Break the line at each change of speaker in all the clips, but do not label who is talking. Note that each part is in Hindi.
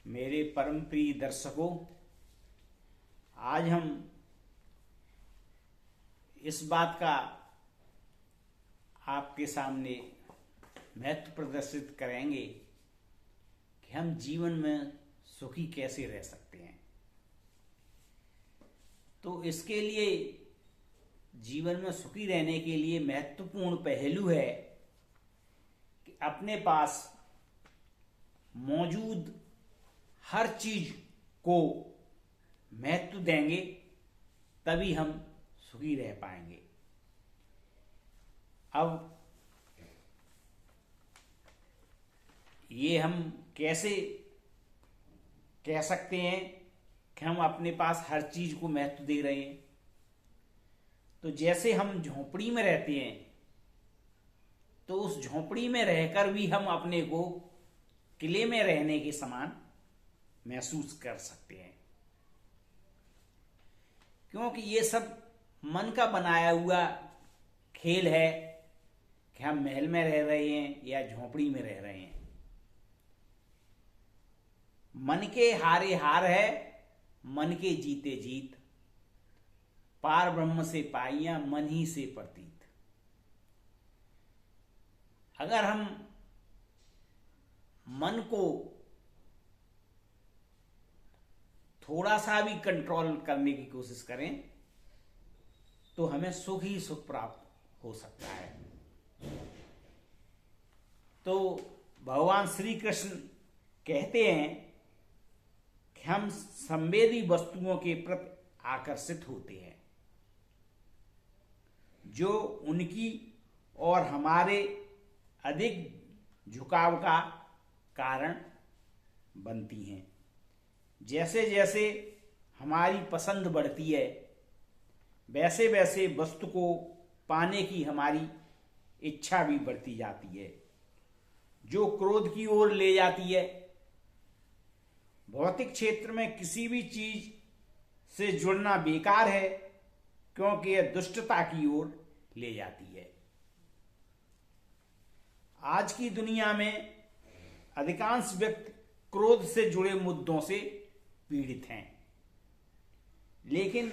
मेरे परम प्रिय दर्शकों, आज हम इस बात का आपके सामने महत्व प्रदर्शित करेंगे कि हम जीवन में सुखी कैसे रह सकते हैं। तो इसके लिए जीवन में सुखी रहने के लिए महत्वपूर्ण पहलू है कि अपने पास मौजूद हर चीज को महत्व देंगे, तभी हम सुखी रह पाएंगे। अब ये हम कैसे कह सकते हैं कि हम अपने पास हर चीज को महत्व दे रहे हैं? तो जैसे हम झोपड़ी में रहते हैं, तो उस झोपड़ी में रहकर भी हम अपने को किले में रहने के समान महसूस कर सकते हैं, क्योंकि ये सब मन का बनाया हुआ खेल है कि हम महल में रह रहे हैं या झोपड़ी में रह रहे हैं। मन के हारे हार है, मन के जीते जीत, पार ब्रह्म से पाइया मन ही से प्रतीत। अगर हम मन को थोड़ा सा भी कंट्रोल करने की कोशिश करें तो हमें सुख ही सुख प्राप्त हो सकता है। तो भगवान श्री कृष्ण कहते हैं कि हम संवेदी वस्तुओं के प्रति आकर्षित होते हैं, जो उनकी और हमारे अधिक झुकाव का कारण बनती हैं। जैसे जैसे हमारी पसंद बढ़ती है, वैसे वैसे वस्तु को पाने की हमारी इच्छा भी बढ़ती जाती है, जो क्रोध की ओर ले जाती है। भौतिक क्षेत्र में किसी भी चीज से जुड़ना बेकार है, क्योंकि यह दुष्टता की ओर ले जाती है। आज की दुनिया में अधिकांश व्यक्ति क्रोध से जुड़े मुद्दों से पीड़ित हैं, लेकिन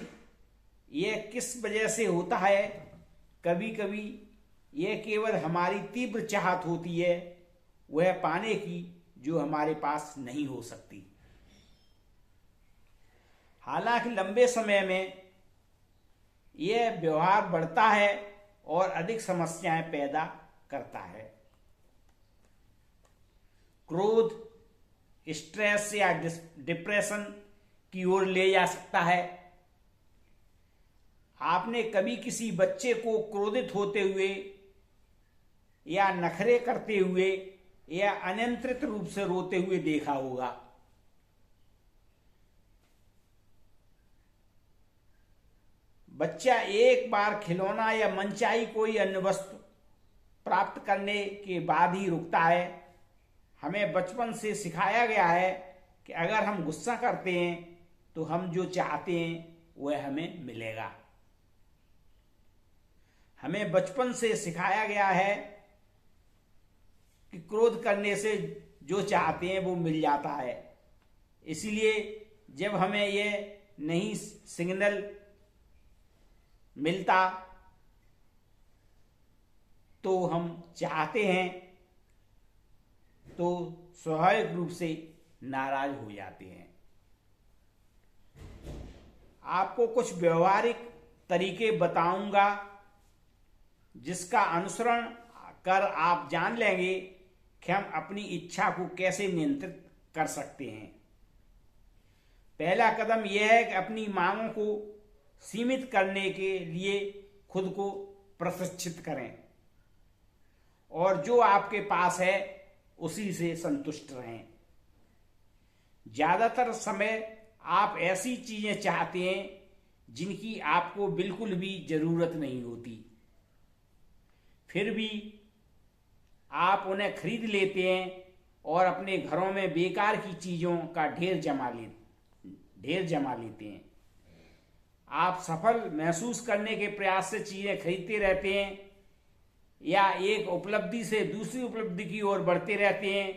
यह किस वजह से होता है? कभी कभी यह केवल हमारी तीव्र चाहत होती है, वह पाने की जो हमारे पास नहीं हो सकती। हालांकि लंबे समय में यह व्यवहार बढ़ता है और अधिक समस्याएं पैदा करता है। क्रोध स्ट्रेस या डिप्रेशन की ओर ले जा सकता है। आपने कभी किसी बच्चे को क्रोधित होते हुए या नखरे करते हुए या अनियंत्रित रूप से रोते हुए देखा होगा। बच्चा एक बार खिलौना या मनचाही कोई अन्य वस्तु प्राप्त करने के बाद ही रुकता है। हमें बचपन से सिखाया गया है कि अगर हम गुस्सा करते हैं तो हम जो चाहते हैं वह हमें मिलेगा। हमें बचपन से सिखाया गया है कि क्रोध करने से जो चाहते हैं वो मिल जाता है। इसलिए जब हमें यह नहीं सिग्नल मिलता तो हम चाहते हैं तो स्वाभाविक रूप से नाराज हो जाते हैं। आपको कुछ व्यवहारिक तरीके बताऊंगा, जिसका अनुसरण कर आप जान लेंगे कि हम अपनी इच्छा को कैसे नियंत्रित कर सकते हैं। पहला कदम यह है कि अपनी मांगों को सीमित करने के लिए खुद को प्रशिक्षित करें और जो आपके पास है उसी से संतुष्ट रहें। ज्यादातर समय आप ऐसी चीजें चाहते हैं जिनकी आपको बिल्कुल भी जरूरत नहीं होती, फिर भी आप उन्हें खरीद लेते हैं और अपने घरों में बेकार की चीजों का ढेर जमा लेते हैं। आप सफल महसूस करने के प्रयास से चीजें खरीदते रहते हैं या एक उपलब्धि से दूसरी उपलब्धि की ओर बढ़ते रहते हैं,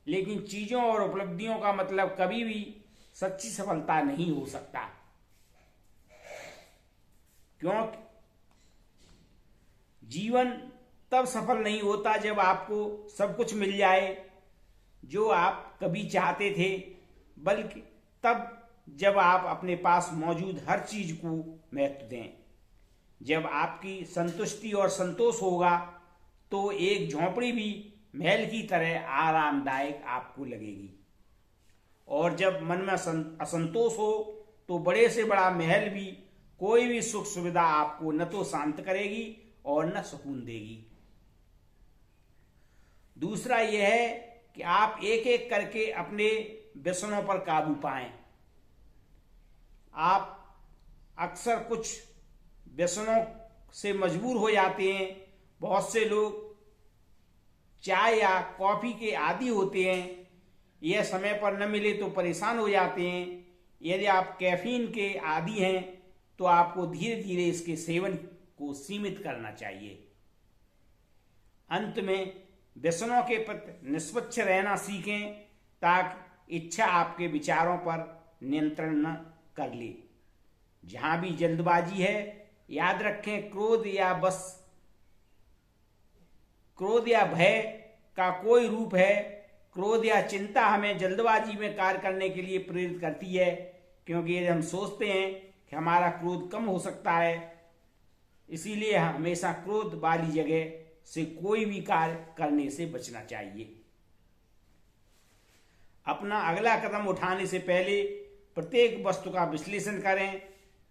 लेकिन चीजों और उपलब्धियों का मतलब कभी भी सच्ची सफलता नहीं हो सकता। क्योंकि जीवन तब सफल नहीं होता जब आपको सब कुछ मिल जाए जो आप कभी चाहते थे, बल्कि तब जब आप अपने पास मौजूद हर चीज को महत्व दें। जब आपकी संतुष्टि और संतोष होगा तो एक झोंपड़ी भी महल की तरह आरामदायक आपको लगेगी, और जब मन में असंतोष हो तो बड़े से बड़ा महल भी कोई भी सुख सुविधा आपको न तो शांत करेगी और न सुकून देगी। दूसरा यह है कि आप एक एक करके अपने व्यसनों पर काबू पाएं। आप अक्सर कुछ व्यसनों से मजबूर हो जाते हैं। बहुत से लोग चाय या कॉफी के आदी होते हैं। यह समय पर न मिले तो परेशान हो जाते हैं। यदि आप कैफीन के आदी हैं तो आपको धीरे धीरे इसके सेवन को सीमित करना चाहिए। अंत में व्यसनों के प्रति निष्पक्ष रहना सीखें ताकि इच्छा आपके विचारों पर नियंत्रण न कर ले। जहां भी जल्दबाजी है, याद रखें क्रोध या भय का कोई रूप है। क्रोध या चिंता हमें जल्दबाजी में कार्य करने के लिए प्रेरित करती है, क्योंकि यदि हम सोचते हैं कि हमारा क्रोध कम हो सकता है, इसीलिए हमेशा क्रोध वाली जगह से कोई भी कार्य करने से बचना चाहिए। अपना अगला कदम उठाने से पहले प्रत्येक वस्तु का विश्लेषण करें।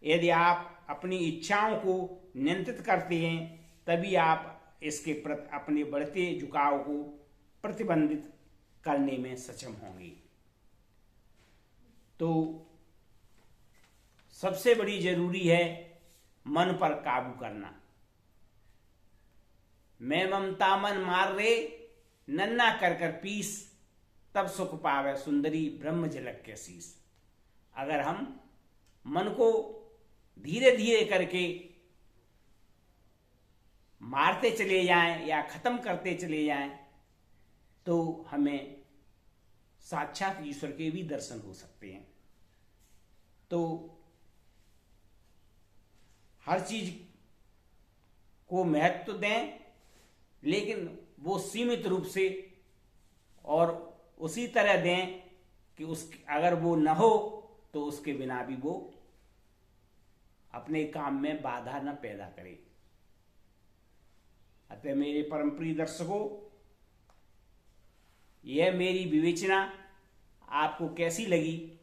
यदि आप अपनी इच्छाओं को नियंत्रित करते हैं तभी आप इसके प्रति अपने बढ़ते झुकाव को प्रतिबंधित करने में सक्षम होंगे। तो सबसे बड़ी जरूरी है मन पर काबू करना। मैं ममता मन मार रे, नन्ना कर कर पीस, तब सुख पावे सुंदरी ब्रह्म झलक के शीस। अगर हम मन को धीरे धीरे करके मारते चले जाएं या खत्म करते चले जाएं तो हमें साक्षात ईश्वर के भी दर्शन हो सकते हैं। तो हर चीज को महत्व दें, लेकिन वो सीमित रूप से और उसी तरह दें कि अगर वो न हो तो उसके बिना भी वो अपने काम में बाधा न पैदा करे। अतः मेरे परम प्रिय दर्शकों, यह मेरी विवेचना आपको कैसी लगी,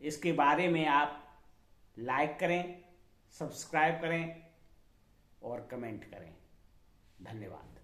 इसके बारे में आप लाइक करें, सब्सक्राइब करें और कमेंट करें। धन्यवाद।